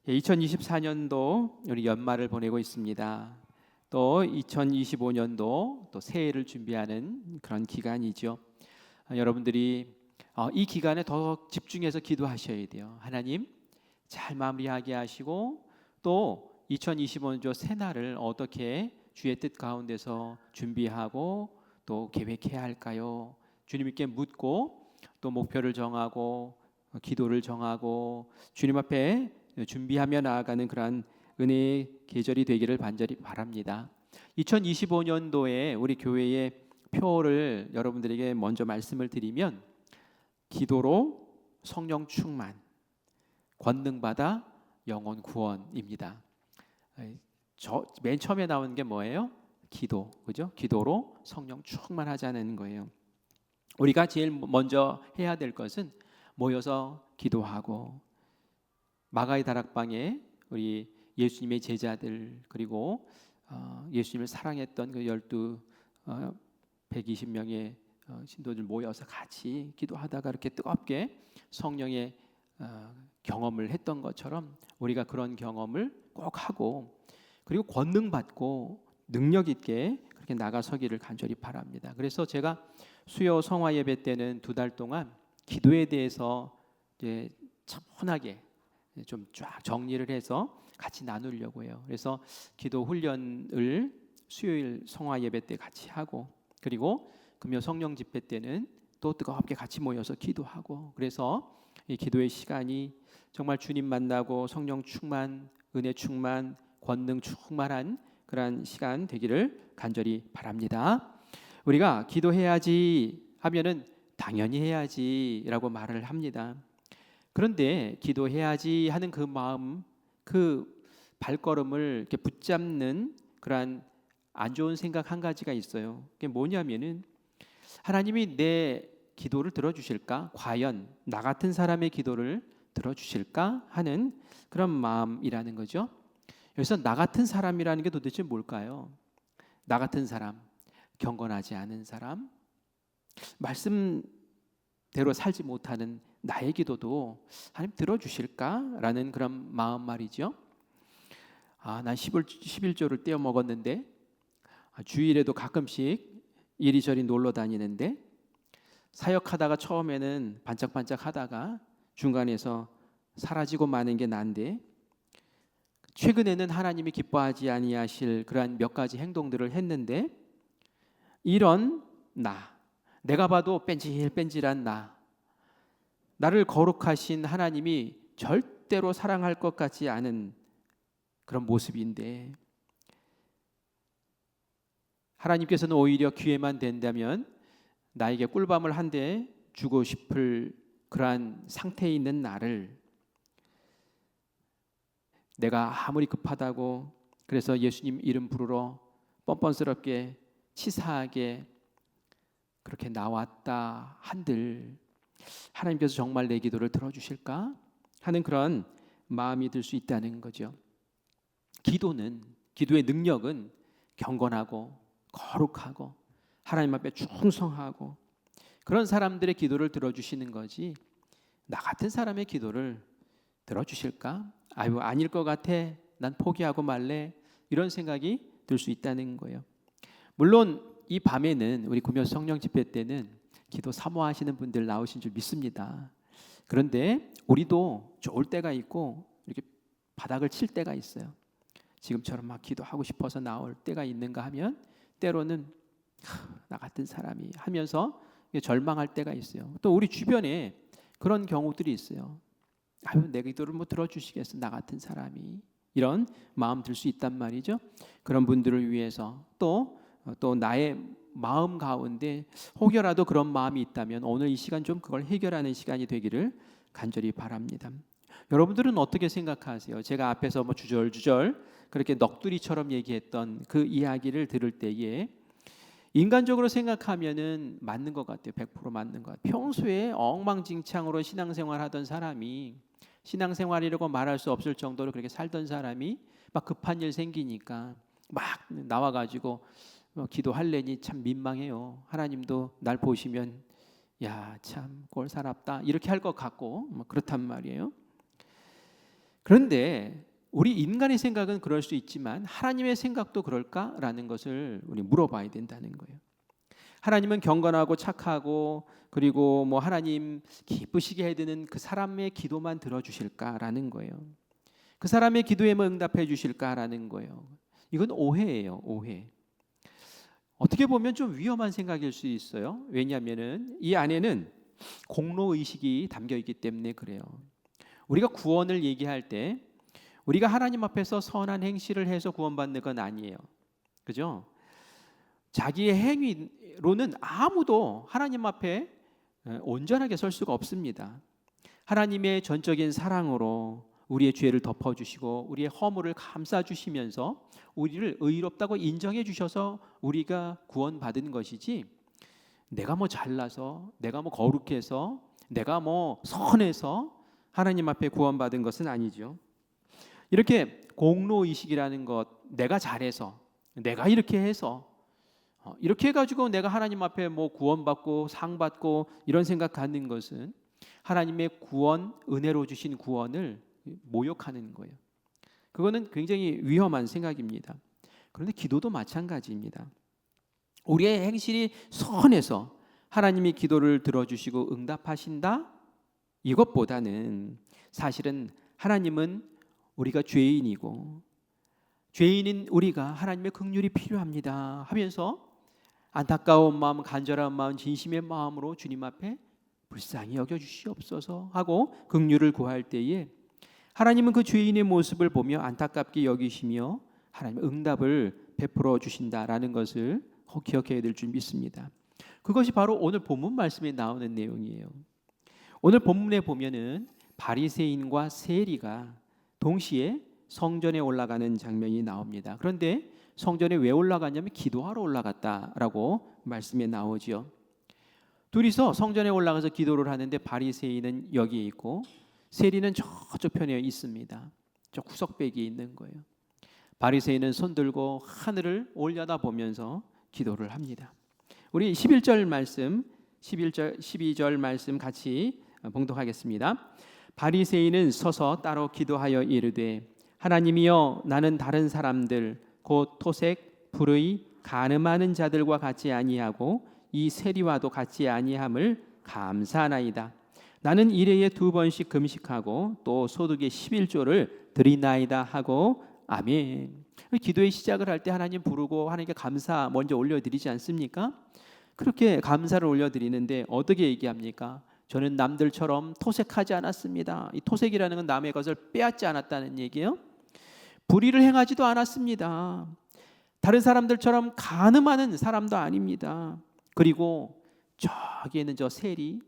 2024년도 우리 연말을 보내고 있습니다. 또 2025년도 또 새해를 준비하는 그런 기간이죠. 여러분들이 이 기간에 더 집중해서 기도하셔야 돼요. 하나님 잘 마무리하게 하시고 또 2025년 새날을 어떻게 주의 뜻 가운데서 준비하고 또 계획해야 할까요? 주님께 묻고 또 목표를 정하고 기도를 정하고 주님 앞에 준비하며 나아가는 그러한 은혜의 계절이 되기를 간절히 바랍니다. 2025년도에 우리 교회의 표를 여러분들에게 먼저 말씀을 드리면 기도로 성령 충만, 권능받아 영혼 구원입니다. 맨 처음에 나온 게 뭐예요? 기도, 그죠? 기도로 성령 충만하자는 거예요. 우리가 제일 먼저 해야 될 것은 모여서 기도하고 마가의 다락방에 우리 예수님의 제자들 그리고 예수님을 사랑했던 그 120명의 신도들 모여서 같이 기도하다가 이렇게 뜨겁게 성령의 경험을 했던 것처럼 우리가 그런 경험을 꼭 하고 그리고 권능 받고 능력 있게 그렇게 나가서기를 간절히 바랍니다. 그래서 제가 수요 성화 예배 때는 2달 동안 기도에 대해서 이제 차분하게 좀 쫙 정리를 해서 같이 나누려고 해요. 그래서 기도 훈련을 수요일 성화 예배 때 같이 하고 그리고 금요 성령 집회 때는 또 뜨겁게 같이 모여서 기도하고 그래서 이 기도의 시간이 정말 주님 만나고 성령 충만, 은혜 충만, 권능 충만한 그러한 시간 되기를 간절히 바랍니다. 우리가 기도해야지 하면은 당연히 해야지라고 말을 합니다. 그런데 기도해야지 하는 그 마음, 그 발걸음을 이렇게 붙잡는 그러한 안 좋은 생각 한 가지가 있어요. 그게 뭐냐면은 하나님이 내 기도를 들어주실까? 과연 나 같은 사람의 기도를 들어주실까? 하는 그런 마음이라는 거죠. 여기서 나 같은 사람이라는 게 도대체 뭘까요? 나 같은 사람, 경건하지 않은 사람, 말씀대로 살지 못하는 나의 기도도 하나님 들어주실까라는 그런 마음 말이죠. 난 11조를 떼어 먹었는데 주일에도 가끔씩 이리저리 놀러 다니는데 사역하다가 처음에는 반짝반짝 하다가 중간에서 사라지고 마는 게 난데 최근에는 하나님이 기뻐하지 아니하실 그러한 몇 가지 행동들을 했는데 이런 내가 봐도 뺀질뺀질한 나를 거룩하신 하나님이 절대로 사랑할 것 같지 않은 그런 모습인데 하나님께서는 오히려 기회만 된다면 나에게 꿀밤을 한 대 주고 싶을 그러한 상태에 있는 나를 내가 아무리 급하다고 그래서 예수님 이름 부르러 뻔뻔스럽게 치사하게 그렇게 나왔다 한들 하나님께서 정말 내 기도를 들어주실까 하는 그런 마음이 들 수 있다는 거죠. 기도의 능력은 경건하고 거룩하고 하나님 앞에 충성하고 그런 사람들의 기도를 들어주시는 거지 나 같은 사람의 기도를 들어주실까? 아닐 것 같아. 난 포기하고 말래. 이런 생각이 들 수 있다는 거예요. 물론 이 밤에는 우리 금요 성령 집회 때는 기도 사모하시는 분들 나오신 줄 믿습니다. 그런데 우리도 좋을 때가 있고 이렇게 바닥을 칠 때가 있어요. 지금처럼 막 기도하고 싶어서 나올 때가 있는가 하면 때로는 나 같은 사람이 하면서 절망할 때가 있어요. 또 우리 주변에 그런 경우들이 있어요. 내 기도를 뭐 들어주시겠어 나 같은 사람이 이런 마음 들 수 있단 말이죠. 그런 분들을 위해서 또 나의 마음 가운데 혹여라도 그런 마음이 있다면 오늘 이 시간 좀 그걸 해결하는 시간이 되기를 간절히 바랍니다. 여러분들은 어떻게 생각하세요? 제가 앞에서 뭐 주절주절 그렇게 넋두리처럼 얘기했던 그 이야기를 들을 때에 인간적으로 생각하면은 맞는 것 같아요. 100% 맞는 것 같아요. 평소에 엉망진창으로 신앙생활 하던 사람이 신앙생활이라고 말할 수 없을 정도로 그렇게 살던 사람이 막 급한 일 생기니까 막 나와가지고 기도할래니 참 민망해요. 하나님도 날 보시면 야 참 꼴 살았다 이렇게 할 것 같고 그렇단 말이에요. 그런데 우리 인간의 생각은 그럴 수 있지만 하나님의 생각도 그럴까라는 것을 우리 물어봐야 된다는 거예요. 하나님은 경건하고 착하고 그리고 뭐 하나님 기쁘시게 해드는 그 사람의 기도만 들어주실까라는 거예요. 그 사람의 기도에만 응답해 주실까라는 거예요. 이건 오해예요, 오해. 어떻게 보면 좀 위험한 생각일 수 있어요. 왜냐하면은 이 안에는 공로 의식이 담겨 있기 때문에 그래요. 우리가 구원을 얘기할 때 우리가 하나님 앞에서 선한 행실을 해서 구원받는 건 아니에요. 그죠? 자기의 행위로는 아무도 하나님 앞에 온전하게 설 수가 없습니다. 하나님의 전적인 사랑으로 우리의 죄를 덮어주시고 우리의 허물을 감싸주시면서 우리를 의롭다고 인정해 주셔서 우리가 구원받은 것이지, 내가 뭐 잘나서, 내가 뭐 거룩해서, 내가 뭐 선해서 하나님 앞에 구원받은 것은 아니죠. 이렇게 공로의식이라는 것, 내가 잘해서, 내가 이렇게 해서, 이렇게 해가지고 내가 하나님 앞에 뭐 구원받고 상 받고 이런 생각 갖는 것은 하나님의 구원, 은혜로 주신 구원을 모욕하는 거예요. 그거는 굉장히 위험한 생각입니다. 그런데 기도도 마찬가지입니다. 우리의 행실이 선해서 하나님이 기도를 들어주시고 응답하신다? 이것보다는 사실은 하나님은 우리가 죄인이고 죄인인 우리가 하나님의 긍휼이 필요합니다 하면서 안타까운 마음, 간절한 마음, 진심의 마음으로 주님 앞에 불쌍히 여겨주시옵소서 하고 긍휼을 구할 때에 하나님은 그 죄인의 모습을 보며 안타깝게 여기시며 하나님의 응답을 베풀어 주신다라는 것을 꼭 기억해야 될 줄 믿습니다. 그것이 바로 오늘 본문 말씀에 나오는 내용이에요. 오늘 본문에 보면은 바리새인과 세리가 동시에 성전에 올라가는 장면이 나옵니다. 그런데 성전에 왜 올라갔냐면 기도하러 올라갔다라고 말씀에 나오지요. 둘이서 성전에 올라가서 기도를 하는데 바리새인은 여기에 있고 세리는 저쪽 편에 있습니다. 저 구석배기에 있는 거예요. 바리새인은 손 들고 하늘을 올려다보면서 기도를 합니다. 우리 11절 말씀, 11절, 12절 말씀 같이 봉독하겠습니다. 바리새인은 서서 따로 기도하여 이르되 하나님이여, 나는 다른 사람들 곧 토색, 불의, 간음하는 자들과 같이 아니하고 이 세리와도 같이 아니함을 감사하나이다. 나는 일회에 2번씩 금식하고 또 소득의 11조를 드리나이다 하고 아멘. 기도의 시작을 할 때 하나님 부르고 하나님께 감사 먼저 올려드리지 않습니까? 그렇게 감사를 올려드리는데 어떻게 얘기합니까? 저는 남들처럼 토색하지 않았습니다. 이 토색이라는 건 남의 것을 빼앗지 않았다는 얘기예요. 불의를 행하지도 않았습니다. 다른 사람들처럼 간음하는 사람도 아닙니다. 그리고 저기에는 저 세리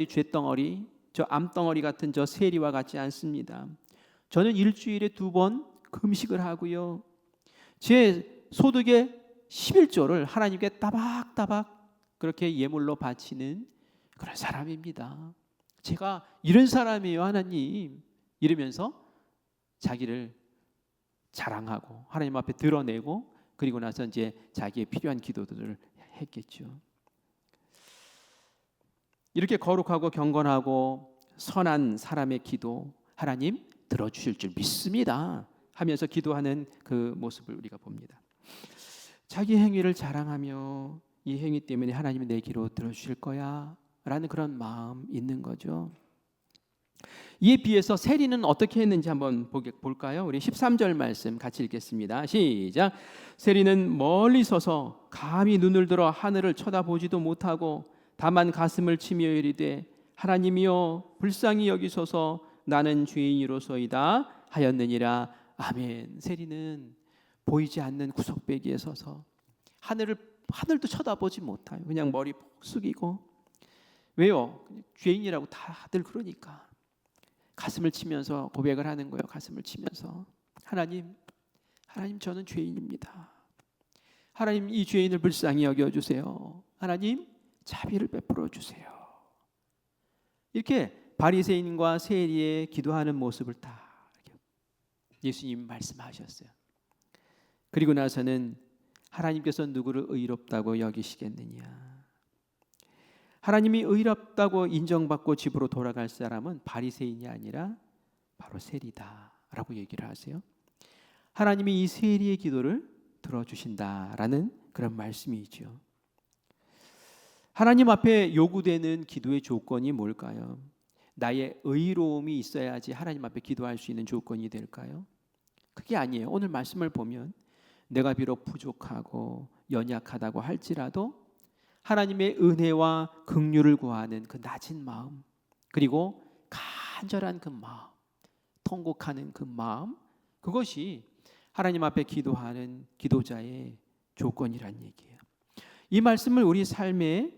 쇳덩어리, 저 암덩어리 같은 저 세리와 같지 않습니다. 저는 일주일에 2번 금식을 하고요, 제 소득의 11조를 하나님께 따박따박 그렇게 예물로 바치는 그런 사람입니다. 제가 이런 사람이에요 하나님, 이러면서 자기를 자랑하고 하나님 앞에 드러내고 그리고 나서 이제 자기의 필요한 기도들을 했겠죠. 이렇게 거룩하고 경건하고 선한 사람의 기도 하나님 들어주실 줄 믿습니다 하면서 기도하는 그 모습을 우리가 봅니다. 자기 행위를 자랑하며 이 행위 때문에 하나님이 내 기도 들어주실 거야 라는 그런 마음 있는 거죠. 이에 비해서 세리는 어떻게 했는지 한번 볼까요? 우리 13절 말씀 같이 읽겠습니다. 시작. 세리는 멀리 서서 감히 눈을 들어 하늘을 쳐다보지도 못하고 다만 가슴을 치며 이르되 하나님이여, 불쌍히 여기소서, 나는 죄인이로소이다 하였느니라. 아멘. 세리는 보이지 않는 구석배기에 서서 하늘도 쳐다보지 못하요. 그냥 머리 푹 숙이고. 왜요? 죄인이라고 다들 그러니까 가슴을 치면서 고백을 하는 거예요. 가슴을 치면서 하나님 저는 죄인입니다. 하나님, 이 죄인을 불쌍히 여겨주세요. 하나님 자비를 베풀어 주세요. 이렇게 바리새인과 세리의 기도하는 모습을 다 예수님 말씀하셨어요. 그리고 나서는 하나님께서 누구를 의롭다고 여기시겠느냐. 하나님이 의롭다고 인정받고 집으로 돌아갈 사람은 바리새인이 아니라 바로 세리다라고 얘기를 하세요. 하나님이 이 세리의 기도를 들어주신다라는 그런 말씀이죠. 하나님 앞에 요구되는 기도의 조건이 뭘까요? 나의 의로움이 있어야지 하나님 앞에 기도할 수 있는 조건이 될까요? 그게 아니에요. 오늘 말씀을 보면 내가 비록 부족하고 연약하다고 할지라도 하나님의 은혜와 긍휼을 구하는 그 낮은 마음, 그리고 간절한 그 마음, 통곡하는 그 마음, 그것이 하나님 앞에 기도하는 기도자의 조건이란 얘기예요. 이 말씀을 우리 삶에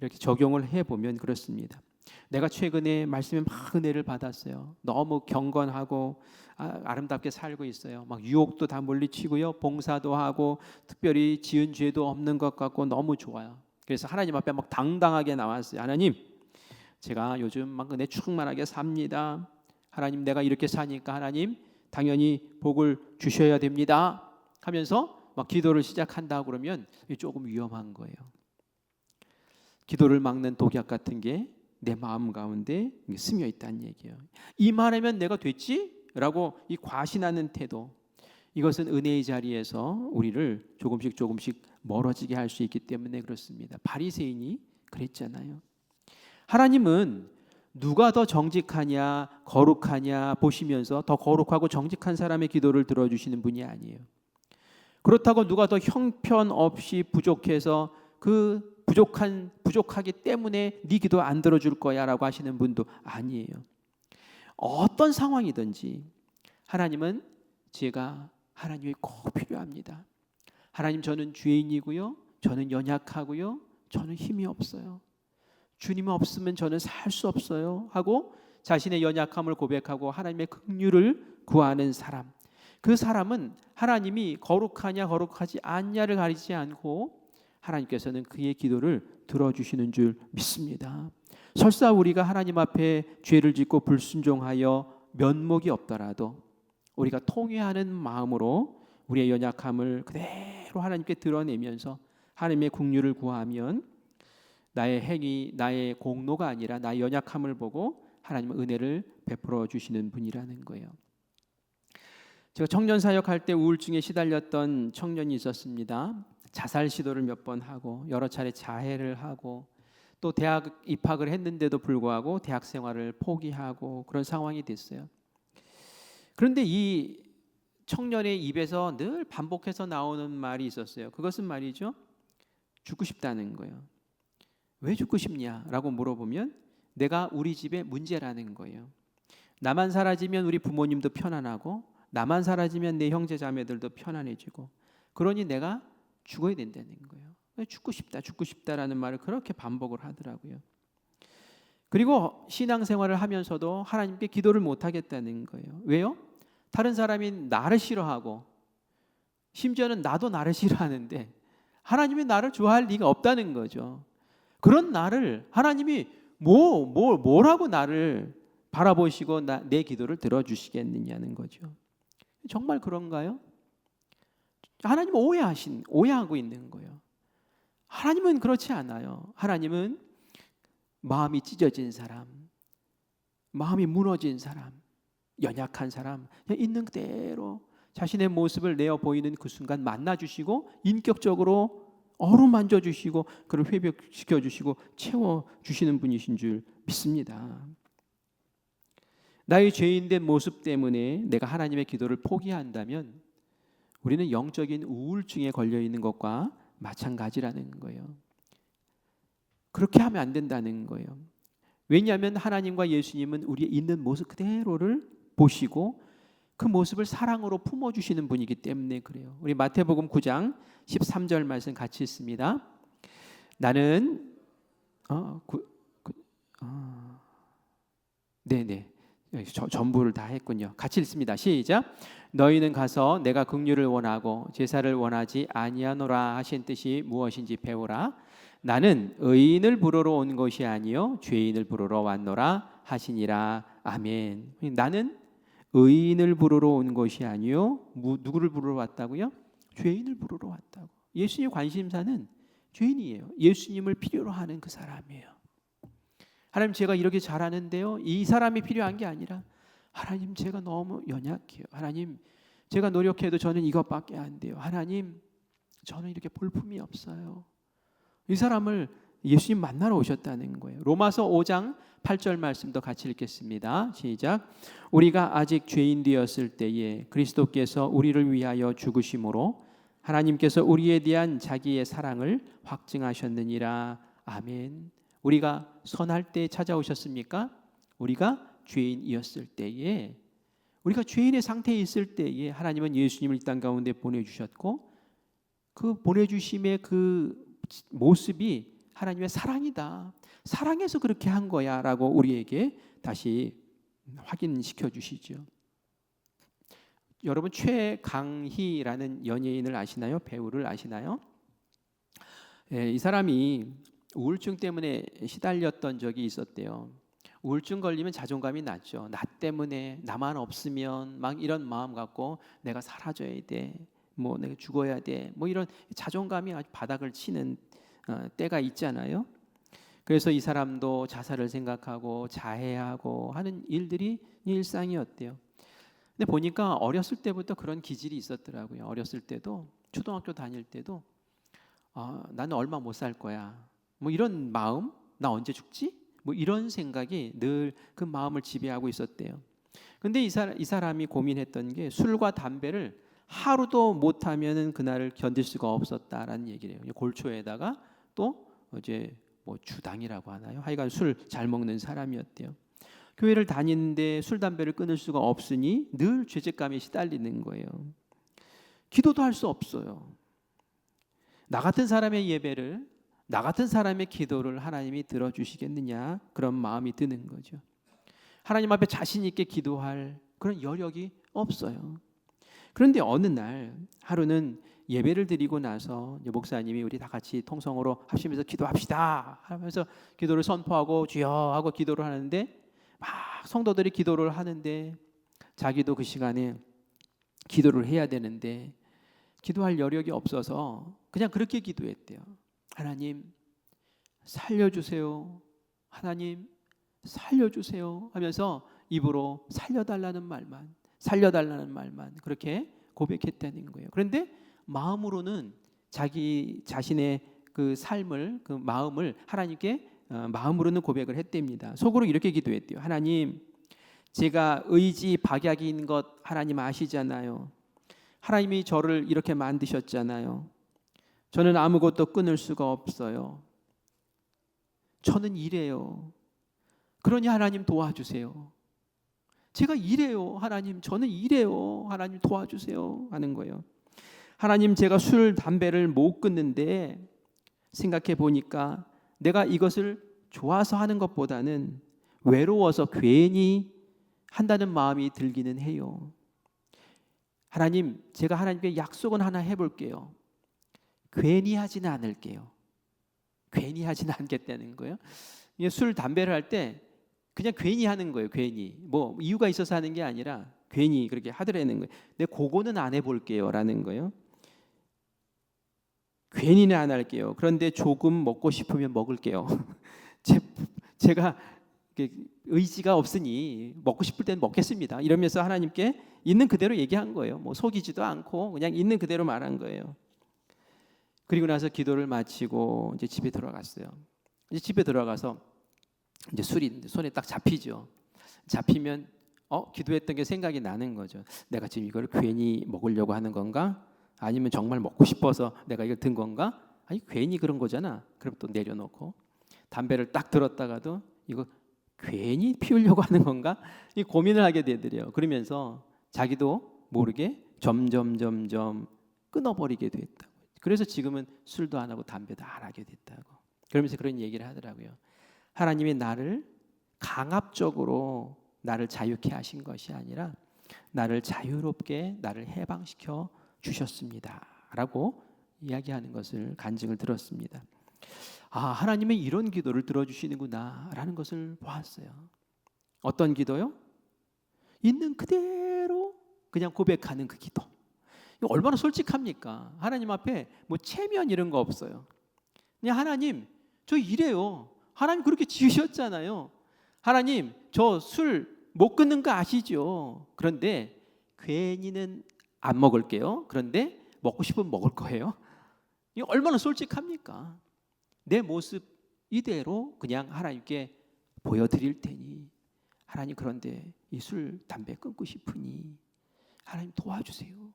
이렇게 적용을 해보면 그렇습니다. 내가 최근에 말씀에 막 은혜를 받았어요. 너무 경건하고 아름답게 살고 있어요. 막 유혹도 다 물리치고요, 봉사도 하고 특별히 지은 죄도 없는 것 같고 너무 좋아요. 그래서 하나님 앞에 막 당당하게 나왔어요. 하나님, 제가 요즘 막 은혜 충만하게 삽니다. 하나님, 내가 이렇게 사니까 하나님 당연히 복을 주셔야 됩니다 하면서 막 기도를 시작한다 그러면 조금 위험한 거예요. 기도를 막는 독약 같은 게 내 마음 가운데 스며 있다는 얘기예요. 이만하면 내가 됐지? 라고 이 과신하는 태도, 이것은 은혜의 자리에서 우리를 조금씩 멀어지게 할 수 있기 때문에 그렇습니다. 바리새인이 그랬잖아요. 하나님은 누가 더 정직하냐 거룩하냐 보시면서 더 거룩하고 정직한 사람의 기도를 들어주시는 분이 아니에요. 그렇다고 누가 더 형편없이 부족해서 그 부족하기 때문에 네 기도 안 들어줄 거야 라고 하시는 분도 아니에요. 어떤 상황이든지 하나님은 제가 하나님이 꼭 필요합니다. 하나님, 저는 죄인이고요, 저는 연약하고요, 저는 힘이 없어요. 주님 없으면 저는 살 수 없어요 하고 자신의 연약함을 고백하고 하나님의 긍휼을 구하는 사람, 그 사람은 하나님이 거룩하냐 거룩하지 않냐를 가리지 않고 하나님께서는 그의 기도를 들어주시는 줄 믿습니다. 설사 우리가 하나님 앞에 죄를 짓고 불순종하여 면목이 없더라도 우리가 통회하는 마음으로 우리의 연약함을 그대로 하나님께 드러내면서 하나님의 긍휼을 구하면 나의 행위, 나의 공로가 아니라 나의 연약함을 보고 하나님은 은혜를 베풀어 주시는 분이라는 거예요. 제가 청년 사역할 때 우울증에 시달렸던 청년이 있었습니다. 자살 시도를 몇 번 하고 여러 차례 자해를 하고 또 대학 입학을 했는데도 불구하고 대학 생활을 포기하고 그런 상황이 됐어요. 그런데 이 청년의 입에서 늘 반복해서 나오는 말이 있었어요. 그것은 말이죠, 죽고 싶다는 거예요. 왜 죽고 싶냐라고 물어보면 내가 우리 집의 문제라는 거예요. 나만 사라지면 우리 부모님도 편안하고 나만 사라지면 내 형제 자매들도 편안해지고, 그러니 내가 죽어야 된다는 거예요. 죽고 싶다라는 말을 그렇게 반복을 하더라고요. 그리고 신앙생활을 하면서도 하나님께 기도를 못 하겠다는 거예요. 왜요? 다른 사람이 나를 싫어하고 심지어는 나도 나를 싫어하는데 하나님이 나를 좋아할 리가 없다는 거죠. 그런 나를 하나님이 뭐라고 나를 바라보시고 내 기도를 들어주시겠느냐는 거죠. 정말 그런가요? 하나님은 오해하고 있는 거예요. 하나님은 그렇지 않아요. 하나님은 마음이 찢어진 사람, 마음이 무너진 사람, 연약한 사람, 그냥 있는 그대로 자신의 모습을 내어 보이는 그 순간 만나주시고 인격적으로 어루만져 주시고 그를 회복시켜 주시고 채워 주시는 분이신 줄 믿습니다. 나의 죄인된 모습 때문에 내가 하나님의 기도를 포기한다면 우리는 영적인 우울증에 걸려 있는 것과 마찬가지라는 거예요. 그렇게 하면 안 된다는 거예요. 왜냐하면 하나님과 예수님은 우리의 있는 모습 그대로를 보시고 그 모습을 사랑으로 품어주시는 분이기 때문에 그래요. 우리 마태복음 9장 13절 말씀 같이 읽습니다. 나는 네네, 전부를 다 했군요. 같이 읽습니다. 시작. 너희는 가서 내가 긍휼을 원하고 제사를 원하지 아니하노라 하신 뜻이 무엇인지 배우라. 나는 의인을 부르러 온 것이 아니요 죄인을 부르러 왔노라 하시니라. 아멘. 나는 의인을 부르러 온 것이 아니요 누구를 부르러 왔다고요? 죄인을 부르러 왔다고. 예수님의 관심사는 죄인이에요. 예수님을 필요로 하는 그 사람이에요. 하나님, 제가 이렇게 잘하는데요, 이 사람이 필요한 게 아니라 하나님, 제가 너무 연약해요. 하나님, 제가 노력해도 저는 이것밖에 안 돼요. 하나님, 저는 이렇게 볼품이 없어요. 이 사람을 예수님 만나러 오셨다는 거예요. 로마서 5장 8절 말씀도 같이 읽겠습니다. 시작. 우리가 아직 죄인 되었을 때에 그리스도께서 우리를 위하여 죽으심으로 하나님께서 우리에 대한 자기의 사랑을 확증하셨느니라. 아멘. 우리가 선할 때 찾아오셨습니까? 우리가 죄인이었을 때에, 우리가 죄인의 상태에 있을 때에 하나님은 예수님을 이 땅 가운데 보내주셨고, 그 보내주심의 그 모습이 하나님의 사랑이다. 사랑해서 그렇게 한 거야 라고 우리에게 다시 확인시켜 주시죠. 여러분, 최강희라는 연예인을 아시나요? 배우를 아시나요? 이 사람이 우울증 때문에 시달렸던 적이 있었대요. 우울증 걸리면 자존감이 낮죠. 나 때문에, 나만 없으면 막 이런 마음 갖고 내가 사라져야 돼, 뭐 내가 죽어야 돼, 뭐 이런 자존감이 아주 바닥을 치는 때가 있잖아요. 그래서 이 사람도 자살을 생각하고 자해하고 하는 일들이 일상이었대요. 근데 보니까 어렸을 때부터 그런 기질이 있었더라고요. 어렸을 때도, 초등학교 다닐 때도 나는 얼마 못 살 거야, 뭐 이런 마음, 나 언제 죽지? 뭐 이런 생각이 늘 그 마음을 지배하고 있었대요. 근데 이 사람이 고민했던 게 술과 담배를 하루도 못하면은 그날을 견딜 수가 없었다라는 얘기래요. 골초에다가 또 이제 뭐 주당이라고 하나요? 하여간 술 잘 먹는 사람이었대요. 교회를 다니는데 술 담배를 끊을 수가 없으니 늘 죄책감에 시달리는 거예요. 기도도 할 수 없어요. 나 같은 사람의 예배를, 나 같은 사람의 기도를 하나님이 들어주시겠느냐, 그런 마음이 드는 거죠. 하나님 앞에 자신 있게 기도할 그런 여력이 없어요. 그런데 어느 날 하루는 예배를 드리고 나서 목사님이 우리 다 같이 통성으로 합심해서 기도합시다 하면서 기도를 선포하고 주여 하고 기도를 하는데, 막 성도들이 기도를 하는데 자기도 그 시간에 기도를 해야 되는데 기도할 여력이 없어서 그냥 그렇게 기도했대요. 하나님 살려주세요, 하나님 살려주세요 하면서 입으로 살려달라는 말만 그렇게 고백했다는 거예요. 그런데 마음으로는 자기 자신의 그 삶을, 그 마음을 하나님께 마음으로는 고백을 했답니다. 속으로 이렇게 기도했대요. 하나님, 제가 의지 박약인 것 하나님 아시잖아요. 하나님이 저를 이렇게 만드셨잖아요. 저는 아무것도 끊을 수가 없어요. 저는 이래요. 그러니 하나님 도와주세요. 제가 이래요. 하나님, 저는 이래요. 하나님 도와주세요 하는 거예요. 하나님, 제가 술, 담배를 못 끊는데 생각해 보니까 내가 이것을 좋아서 하는 것보다는 외로워서 괜히 한다는 마음이 들기는 해요. 하나님, 제가 하나님께 약속은 하나 해볼게요. 괜히 하지는 않을게요. 괜히 하지는 않겠다는 거예요. 술, 담배를 할 때 그냥 괜히 하는 거예요. 괜히, 뭐 이유가 있어서 하는 게 아니라 괜히 그렇게 하더라는 거예요. 근데 그거는 안 해볼게요 라는 거예요. 괜히는 안 할게요. 그런데 조금 먹고 싶으면 먹을게요. 제가 의지가 없으니 먹고 싶을 때는 먹겠습니다 이러면서 하나님께 있는 그대로 얘기한 거예요. 뭐 속이지도 않고 그냥 있는 그대로 말한 거예요. 그리고 나서 기도를 마치고 이제 집에 들어갔어요. 이제 집에 들어가서 이제 술이 손에 딱 잡히죠. 잡히면 기도했던 게 생각이 나는 거죠. 내가 지금 이걸 괜히 먹으려고 하는 건가? 아니면 정말 먹고 싶어서 내가 이걸 든 건가? 아니, 괜히 그런 거잖아. 그럼 또 내려놓고 담배를 딱 들었다가도 이거 괜히 피우려고 하는 건가? 이 고민을 하게 되더래요. 그러면서 자기도 모르게 점점 끊어버리게 됐다고. 그래서 지금은 술도 안 하고 담배도 안 하게 됐다고. 그러면서 그런 얘기를 하더라고요. 하나님이 나를 강압적으로 나를 자유케 하신 것이 아니라 나를 자유롭게 나를 해방시켜 주셨습니다 라고 이야기하는 것을 간증을 들었습니다. 하나님의 이런 기도를 들어주시는구나 라는 것을 보았어요. 어떤 기도요? 있는 그대로 그냥 고백하는 그 기도. 이거 얼마나 솔직합니까? 하나님 앞에 뭐 체면 이런 거 없어요. 그냥 하나님, 저 이래요. 하나님 그렇게 지으셨잖아요. 하나님, 저 술 못 끊는 거 아시죠? 그런데 괜히는 안 먹을게요. 그런데 먹고 싶으면 먹을 거예요. 이게 얼마나 솔직합니까? 내 모습 이대로 그냥 하나님께 보여드릴 테니 하나님, 그런데 이 술, 담배 끊고 싶으니 하나님 도와주세요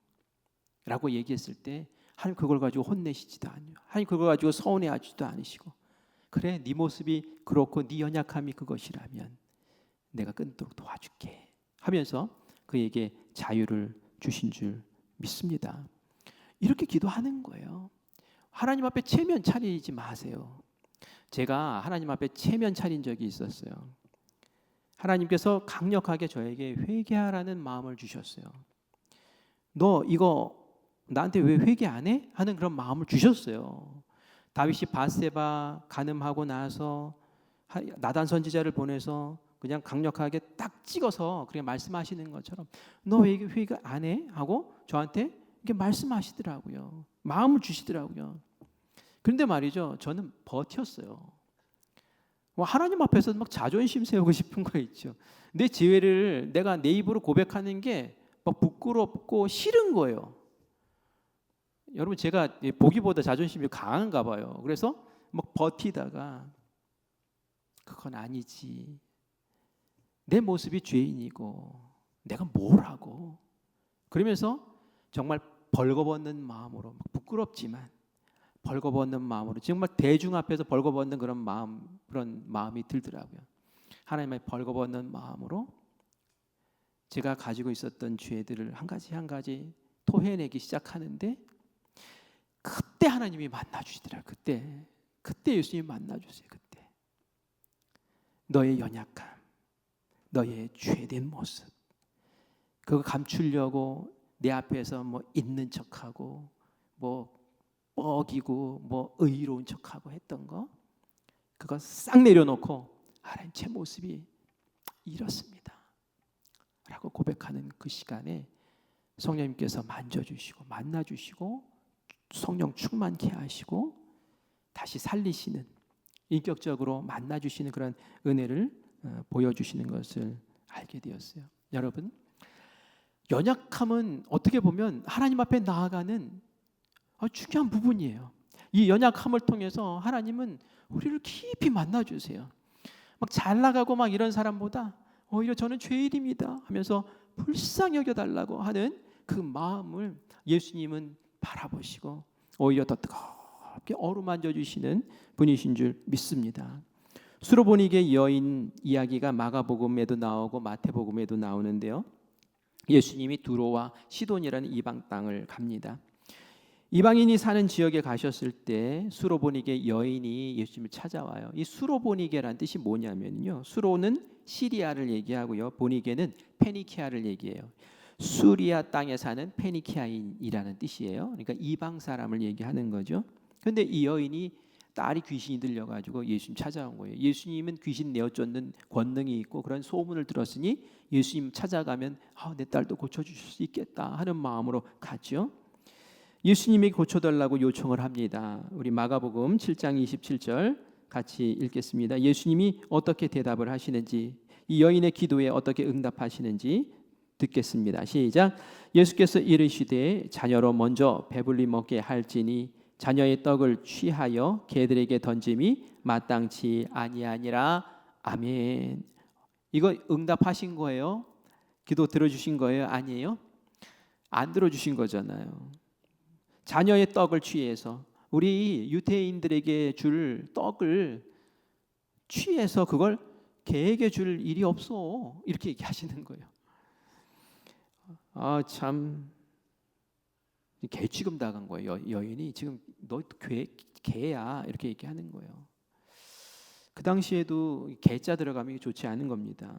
라고 얘기했을 때 하나님 그걸 가지고 혼내시지도 않아요. 하나님 그걸 가지고 서운해하지도 않으시고, 그래 네 모습이 그렇고 네 연약함이 그것이라면 내가 끊도록 도와줄게 하면서 그에게 자유를 주신 줄 믿습니다. 이렇게 기도하는 거예요. 하나님 앞에 체면 차리지 마세요. 제가 하나님 앞에 체면 차린 적이 있었어요. 하나님께서 강력하게 저에게 회개하라는 마음을 주셨어요. 너 이거 나한테 왜 회개 안 해? 하는 그런 마음을 주셨어요. 다윗이 밧세바 간음하고 나서 나단 선지자를 보내서 그냥 강력하게 딱 찍어서 그냥 말씀하시는 것처럼 너 왜 회개 안 해? 하고 저한테 이렇게 말씀하시더라고요. 마음을 주시더라고요. 그런데 말이죠, 저는 버텼어요. 하나님 앞에서 막 자존심 세우고 싶은 거 있죠. 내 죄를 내가 내 입으로 고백하는 게 막 부끄럽고 싫은 거예요. 여러분, 제가 보기보다 자존심이 강한가 봐요. 그래서 막 버티다가 그건 아니지, 내 모습이 죄인이고 내가 뭘 하고, 그러면서 정말 벌거벗는 마음으로, 부끄럽지만 벌거벗는 마음으로, 정말 대중 앞에서 벌거벗는 그런 마음이 들더라고요. 하나님의 벌거벗는 마음으로 제가 가지고 있었던 죄들을 한 가지 한 가지 토해내기 시작하는데, 그때 하나님이 만나주시더라고요. 그때 예수님이 만나주세요. 그때 너의 연약함, 너의 죄된 모습, 그거 감추려고 내 앞에서 뭐 있는 척하고 뭐 뻐기고 뭐 의로운 척하고 했던 거, 그거 싹 내려놓고 하나님, 제 모습이 이렇습니다 라고 고백하는 그 시간에 성령님께서 만져주시고 만나주시고 성령 충만케 하시고 다시 살리시는, 인격적으로 만나주시는 그런 은혜를 보여주시는 것을 알게 되었어요. 여러분, 연약함은 어떻게 보면 하나님 앞에 나아가는 중요한 부분이에요. 이 연약함을 통해서 하나님은 우리를 깊이 만나주세요. 막 잘 나가고 막 이런 사람보다 오히려 저는 죄인입니다 하면서 불쌍히 여겨달라고 하는 그 마음을 예수님은 바라보시고 오히려 더 뜨겁게 어루만져 주시는 분이신 줄 믿습니다. 수로보니게 여인 이야기가 마가복음에도 나오고 마태복음에도 나오는데요, 예수님이 두로와 시돈이라는 이방 땅을 갑니다. 이방인이 사는 지역에 가셨을 때 수로보니게 여인이 예수님을 찾아와요. 이 수로보니게라는 뜻이 뭐냐면요, 수로는 시리아를 얘기하고요, 보니게는 페니키아를 얘기해요. 수리아 땅에 사는 페니키아인이라는 뜻이에요. 그러니까 이방 사람을 얘기하는 거죠. 그런데 이 여인이 딸이 귀신이 들려가지고 예수님 찾아온 거예요. 예수님은 귀신 내어쫓는 권능이 있고 그런 소문을 들었으니 예수님 찾아가면 내 딸도 고쳐주실 수 있겠다 하는 마음으로 갔죠. 예수님이 고쳐달라고 요청을 합니다. 우리 마가복음 7장 27절 같이 읽겠습니다. 예수님이 어떻게 대답을 하시는지, 이 여인의 기도에 어떻게 응답하시는지 듣겠습니다. 시작. 예수께서 이르시되 자녀로 먼저 배불리 먹게 할지니 자녀의 떡을 취하여 개들에게 던짐이 마땅치 아니하니라. 아멘. 이거 응답하신 거예요? 기도 들어주신 거예요? 아니에요? 안 들어주신 거잖아요. 자녀의 떡을 취해서, 우리 유대인들에게 줄 떡을 취해서 그걸 개에게 줄 일이 없어, 이렇게 얘기하시는 거예요. 참 개 취급 당한 거예요. 여인이 지금 너 개야 이렇게 얘기하는 거예요. 그 당시에도 개자 들어가면 좋지 않은 겁니다.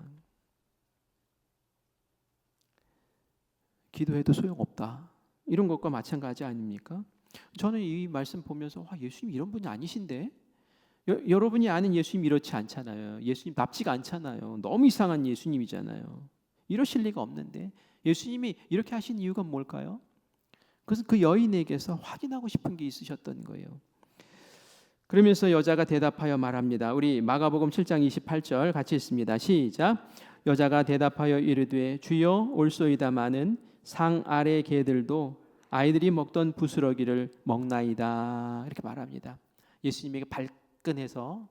기도해도 소용없다, 이런 것과 마찬가지 아닙니까? 저는 이 말씀 보면서 예수님 이런 분이 아니신데, 여러분이 아는 예수님 이렇지 않잖아요. 예수님 납치가 않잖아요. 너무 이상한 예수님이잖아요. 이러실 리가 없는데 예수님이 이렇게 하신 이유가 뭘까요? 그것은 그 여인에게서 확인하고 싶은 게 있으셨던 거예요. 그러면서 여자가 대답하여 말합니다. 우리 마가복음 7장 28절 같이 읽습니다. 시작. 여자가 대답하여 이르되 주여 올소이다마는 상 아래 개들도 아이들이 먹던 부스러기를 먹나이다. 이렇게 말합니다. 예수님에게 발끈해서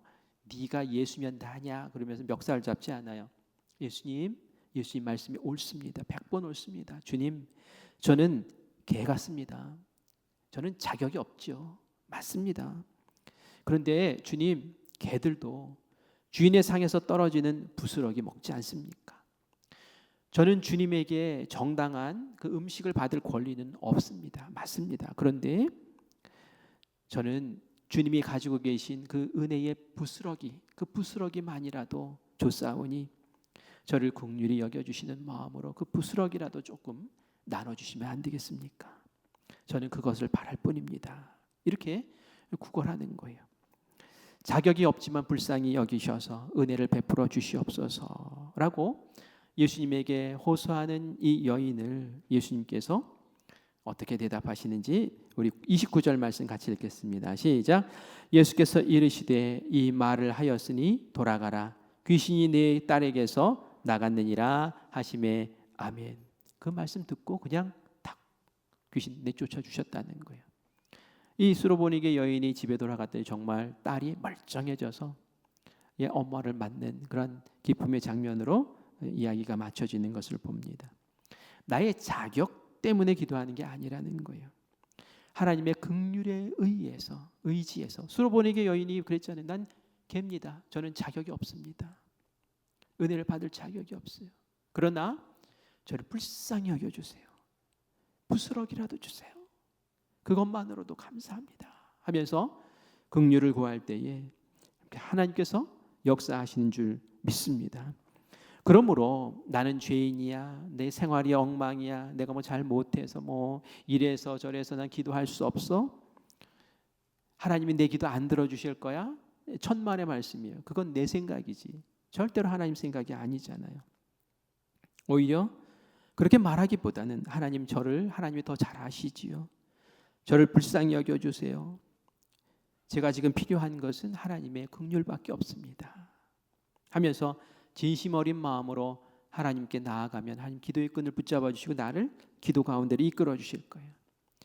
네가 예수면 나냐 그러면서 멱살 잡지 않아요. 예수님 말씀이 옳습니다. 100번 옳습니다. 주님, 저는 개 같습니다. 저는 자격이 없죠. 맞습니다. 그런데 주님, 개들도 주인의 상에서 떨어지는 부스러기 먹지 않습니까? 저는 주님에게 정당한 그 음식을 받을 권리는 없습니다. 맞습니다. 그런데 저는 주님이 가지고 계신 그 은혜의 부스러기, 그 부스러기만이라도 줬사오니 저를 긍휼히 여겨주시는 마음으로 그 부스러기라도 조금 나눠주시면 안 되겠습니까? 저는 그것을 바랄 뿐입니다. 이렇게 구걸하는 거예요. 자격이 없지만 불쌍히 여기셔서 은혜를 베풀어 주시옵소서라고 예수님에게 호소하는 이 여인을 예수님께서 어떻게 대답하시는지 우리 29절 말씀 같이 읽겠습니다. 시작. 예수께서 이르시되 이 말을 하였으니 돌아가라. 귀신이 내 딸에게서 나갔느니라 하시매 아멘. 그 말씀 듣고 그냥 탁 귀신 내쫓아 주셨다는 거예요. 이 수로보니게 여인이 집에 돌아갔더니 정말 딸이 멀쩡해져서 엄마를 맞는 그런 기쁨의 장면으로 이야기가 맞춰지는 것을 봅니다. 나의 자격 때문에 기도하는 게 아니라는 거예요. 하나님의 긍휼에 의지해서 수로보니게 여인이 그랬잖아요. 난 개입니다. 저는 자격이 없습니다. 은혜를 받을 자격이 없어요. 그러나 저를 불쌍히 여겨주세요. 부스러기라도 주세요. 그것만으로도 감사합니다 하면서 긍휼을 구할 때에 하나님께서 역사하시는 줄 믿습니다. 그러므로 나는 죄인이야, 내 생활이 엉망이야, 내가 뭐 잘 못해서 뭐 이래서 저래서 난 기도할 수 없어, 하나님이 내 기도 안 들어주실 거야, 천만의 말씀이에요. 그건 내 생각이지 절대로 하나님 생각이 아니잖아요. 오히려 그렇게 말하기보다는 하나님이 더 잘 아시지요. 저를 불쌍히 여겨주세요. 제가 지금 필요한 것은 하나님의 긍휼밖에 없습니다 하면서 진심 어린 마음으로 하나님께 나아가면 하나님 기도의 끈을 붙잡아 주시고 나를 기도 가운데로 이끌어 주실 거예요.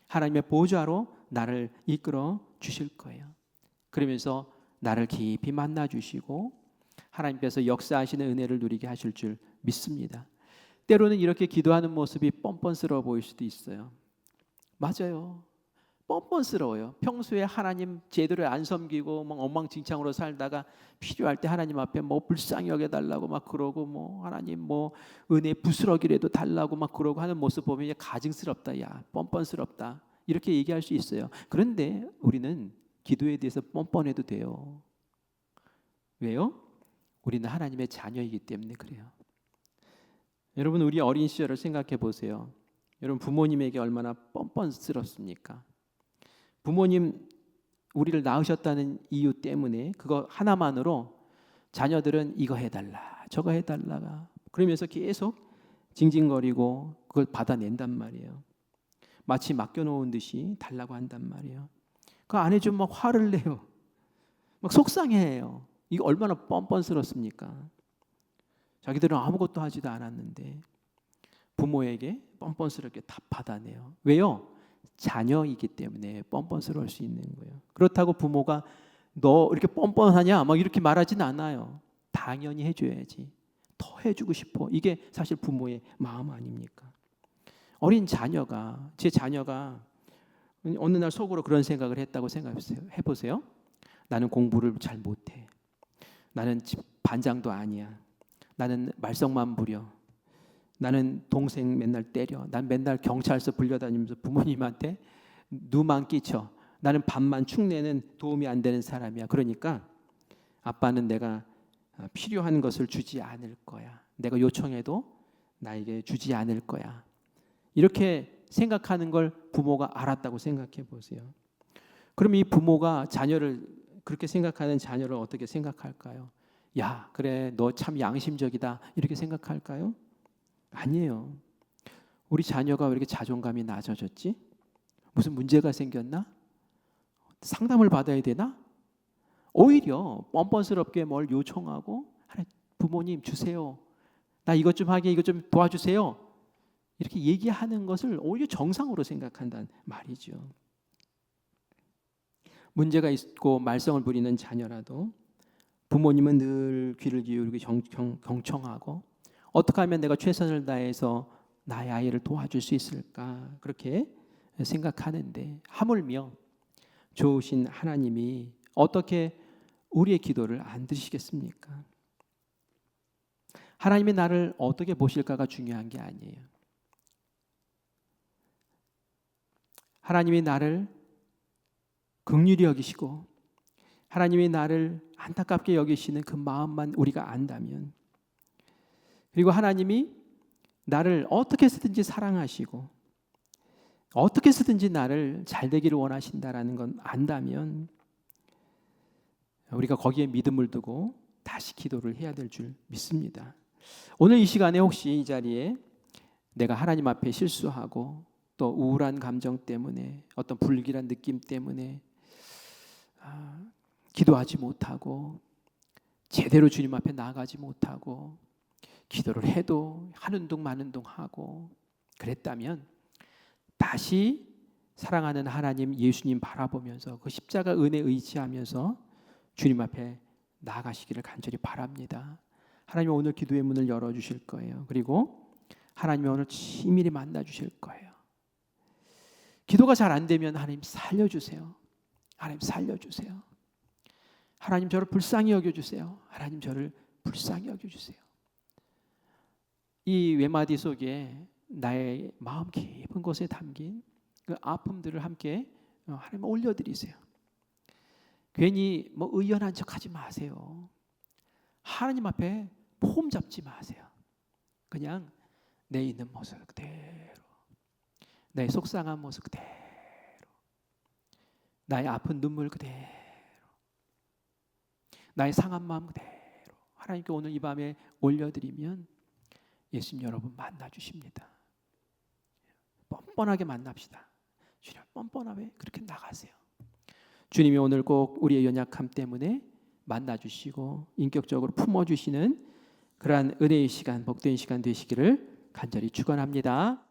하나님의 보좌로 나를 이끌어 주실 거예요. 그러면서 나를 깊이 만나 주시고 하나님께서 역사하시는 은혜를 누리게 하실 줄 믿습니다. 때로는 이렇게 기도하는 모습이 뻔뻔스러워 보일 수도 있어요. 맞아요. 뻔뻔스러워요. 평소에 하나님 제대로 안 섬기고 막 엉망진창으로 살다가 필요할 때 하나님 앞에 뭐 불쌍히 여겨달라고 막 그러고 뭐 하나님 뭐 은혜 부스러기라도 달라고 막 그러고 하는 모습 보면 가증스럽다, 야 뻔뻔스럽다 이렇게 얘기할 수 있어요. 그런데 우리는 기도에 대해서 뻔뻔해도 돼요. 왜요? 우리는 하나님의 자녀이기 때문에 그래요. 여러분 우리 어린 시절을 생각해 보세요. 여러분 부모님에게 얼마나 뻔뻔스럽습니까? 부모님 우리를 낳으셨다는 이유 때문에 그거 하나만으로 자녀들은 이거 해달라 저거 해달라 그러면서 계속 징징거리고 그걸 받아낸단 말이에요. 마치 맡겨놓은 듯이 달라고 한단 말이에요. 그 안 해주면 막 화를 내요. 막 속상해해요. 이거 얼마나 뻔뻔스럽습니까? 자기들은 아무것도 하지도 않았는데 부모에게 뻔뻔스럽게 다 받아내요. 왜요? 자녀이기 때문에 뻔뻔스러울 수 있는 거예요. 그렇다고 부모가 너 이렇게 뻔뻔하냐 막 이렇게 말하진 않아요. 당연히 해줘야지. 더 해주고 싶어. 이게 사실 부모의 마음 아닙니까? 어린 자녀가 제 자녀가 어느 날 속으로 그런 생각을 했다고 해보세요. 나는 공부를 잘 못해. 나는 집 반장도 아니야. 나는 말썽만 부려. 나는 동생 맨날 때려. 난 맨날 경찰서 불려다니면서 부모님한테 누만 끼쳐. 나는 밥만 축내는 도움이 안 되는 사람이야. 그러니까 아빠는 내가 필요한 것을 주지 않을 거야. 내가 요청해도 나에게 주지 않을 거야. 이렇게 생각하는 걸 부모가 알았다고 생각해 보세요. 그럼 이 부모가 자녀를 그렇게 생각하는 자녀를 어떻게 생각할까요? 야, 그래, 너 참 양심적이다. 이렇게 생각할까요? 아니에요. 우리 자녀가 왜 이렇게 자존감이 낮아졌지? 무슨 문제가 생겼나? 상담을 받아야 되나? 오히려 뻔뻔스럽게 뭘 요청하고 부모님 주세요. 나 이것 좀 하게, 이것 좀 도와주세요. 이렇게 얘기하는 것을 오히려 정상으로 생각한다는 말이죠. 문제가 있고 말썽을 부리는 자녀라도 부모님은 늘 귀를 기울이고 경청하고 어떻게 하면 내가 최선을 다해서 나의 아이를 도와줄 수 있을까 그렇게 생각하는데 하물며 좋으신 하나님이 어떻게 우리의 기도를 안 들으시겠습니까? 하나님이 나를 어떻게 보실까가 중요한 게 아니에요. 하나님이 나를 긍휼히 여기시고 하나님이 나를 안타깝게 여기시는 그 마음만 우리가 안다면, 그리고 하나님이 나를 어떻게 해서든지 사랑하시고 어떻게 해서든지 나를 잘 되기를 원하신다라는 건 안다면 우리가 거기에 믿음을 두고 다시 기도를 해야 될 줄 믿습니다. 오늘 이 시간에 혹시 이 자리에 내가 하나님 앞에 실수하고 또 우울한 감정 때문에 어떤 불길한 느낌 때문에 기도하지 못하고 제대로 주님 앞에 나아가지 못하고 기도를 해도 하는 둥 마는 둥 하고 그랬다면 다시 사랑하는 하나님 예수님 바라보면서 그 십자가 은혜 의지하면서 주님 앞에 나아가시기를 간절히 바랍니다. 하나님 오늘 기도의 문을 열어주실 거예요. 그리고 하나님이 오늘 치밀히 만나주실 거예요. 기도가 잘 안 되면 하나님 살려주세요. 하나님 살려주세요. 하나님 저를 불쌍히 여겨주세요. 하나님 저를 불쌍히 여겨주세요. 이 외마디 속에 나의 마음 깊은 곳에 담긴 그 아픔들을 함께 하나님 올려드리세요. 괜히 뭐 의연한 척하지 마세요. 하나님 앞에 폼 잡지 마세요. 그냥 내 있는 모습 그대로, 나의 속상한 모습 그대로, 나의 아픈 눈물 그대로, 나의 상한 마음 그대로 하나님께 오늘 이 밤에 올려드리면 예수님 여러분 만나주십니다. 뻔뻔하게 만납시다. 주님 뻔뻔하게 그렇게 나가세요. 주님이 오늘 꼭 우리의 연약함 때문에 만나주시고 인격적으로 품어주시는 그러한 은혜의 시간, 복된 시간 되시기를 간절히 축원합니다.